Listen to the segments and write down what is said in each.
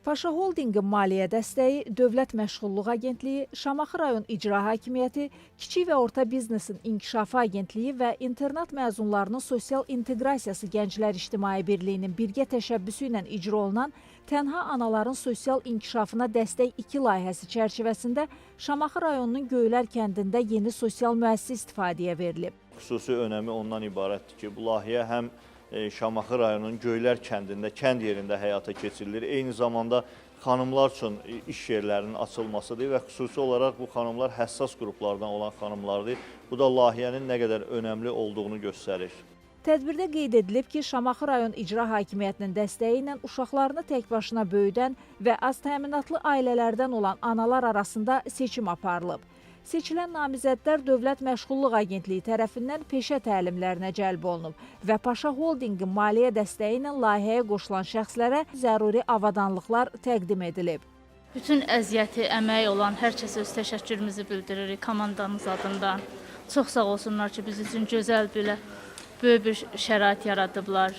Paşa Holdingin maliyyə dəstəyi, Dövlət Məşğulluq Agentliyi, Şamaxı rayon İcra Hakimiyyəti, Kiçik və Orta Biznesin İnkişafı Agentliyi və İnternat məzunlarının sosial inteqrasiyası Gənclər İctimai Birliyinin birgə təşəbbüsü ilə icra olunan Tənha Anaların Sosial İnkişafına Dəstək 2 layihəsi çərçivəsində Şamaxı rayonunun Göylər kəndində yeni sosial müəssisə istifadəyə verilib. Xüsusi önəmi ondan ibarətdir ki, bu layihə həm Şamaxı rayonunun Göylər kəndində, kənd yerində həyata keçirilir. Eyni zamanda xanımlar üçün iş yerlərinin açılmasıdır və xüsusi olaraq bu xanımlar həssas qruplardan olan xanımlardır. Bu da layihənin nə qədər önəmli olduğunu göstərir. Tədbirdə qeyd edilib ki, Şamaxı rayon İcra Hakimiyyətinin dəstəyi ilə uşaqlarını təkbaşına böyüdən və az təminatlı ailələrdən olan analar arasında seçim aparılıb. Seçilən namizədlər Dövlət Məşğulluq Agentliyi tərəfindən peşə təlimlərinə cəlb olunub və Paşa Holdingin maliyyə dəstəyi ilə layihəyə qoşulan şəxslərə zəruri avadanlıqlar təqdim edilib. Bütün əziyyəti, əməyi olan hər kəsə öz təşəkkürümüzü bildiririk komandamız adından. Çox sağ olsunlar ki, biz üçün gözəl belə böyük bir şərait yaradıblar,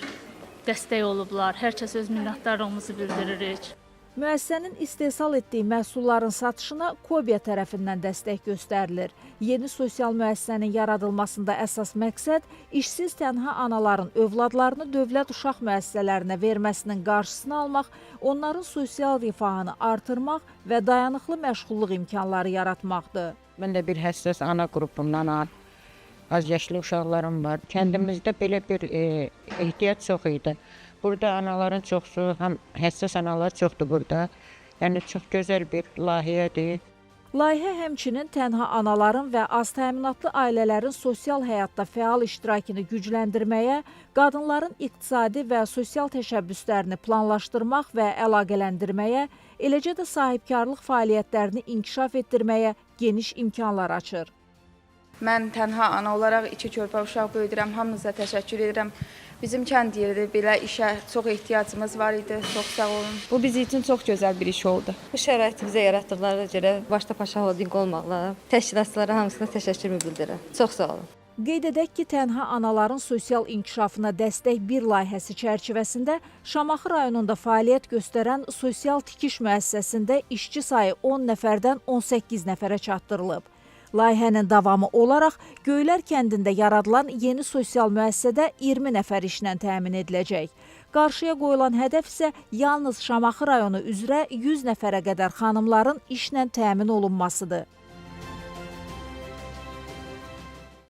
dəstək olublar. Hər kəsə öz minnətdarlığımızı bildiririk. Müəssisənin istehsal etdiyi məhsulların satışına Kobiya tərəfindən dəstək göstərilir. Yeni sosial müəssisənin yaradılmasında əsas məqsəd işsiz tənha anaların övladlarını dövlət uşaq müəssisələrinə verməsinin qarşısını almaq, onların sosial rifahını artırmaq və dayanıqlı məşğulluq imkanları yaratmaqdır. Mən də bir həssas ana qrupundan az yaşlı uşaqlarım var. Kəndimizdə belə bir ehtiyac çox idi. Burada anaların çoxsu, həm həssas analar çoxdur burada. Yəni çox gözəl bir layihədir. Layihə həmçinin tənha anaların və az təminatlı ailələrin sosial həyatda fəal iştirakını gücləndirməyə, qadınların iqtisadi və sosial təşəbbüslərini planlaşdırmaq və əlaqələndirməyə, eləcə də sahibkarlıq fəaliyyətlərini inkişaf etdirməyə geniş imkanlar açır. Mən tənha ana olaraq 2 körpə uşaq böyüdürəm. Hamınıza təşəkkür edirəm. Bizim kənd yerində belə işə çox ehtiyacımız var idi. Çox sağ olun. Bu bizim üçün çox gözəl bir iş oldu. Bu şəraiti bizə yaratdıqlarına görə başda Paşa Holding olmaqla təşkilatçılara hamısına təşəkkürümü bildirirəm. Çox sağ olun. Qeyd edək ki, tənha anaların sosial inkişafına dəstək 1 layihəsi çərçivəsində Şamaxı rayonunda fəaliyyət göstərən sosial tikiş müəssisəsində işçi sayı 10 nəfərdən 18 nəfərə çatdırılıb. Layihənin davamı olaraq Göylər kəndində yaradılan yeni sosial müəssisədə 20 nəfər işlə təmin ediləcək. Qarşıya qoyulan hədəf isə yalnız Şamaxı rayonu üzrə 100 nəfərə qədər xanımların işlə təmin olunmasıdır.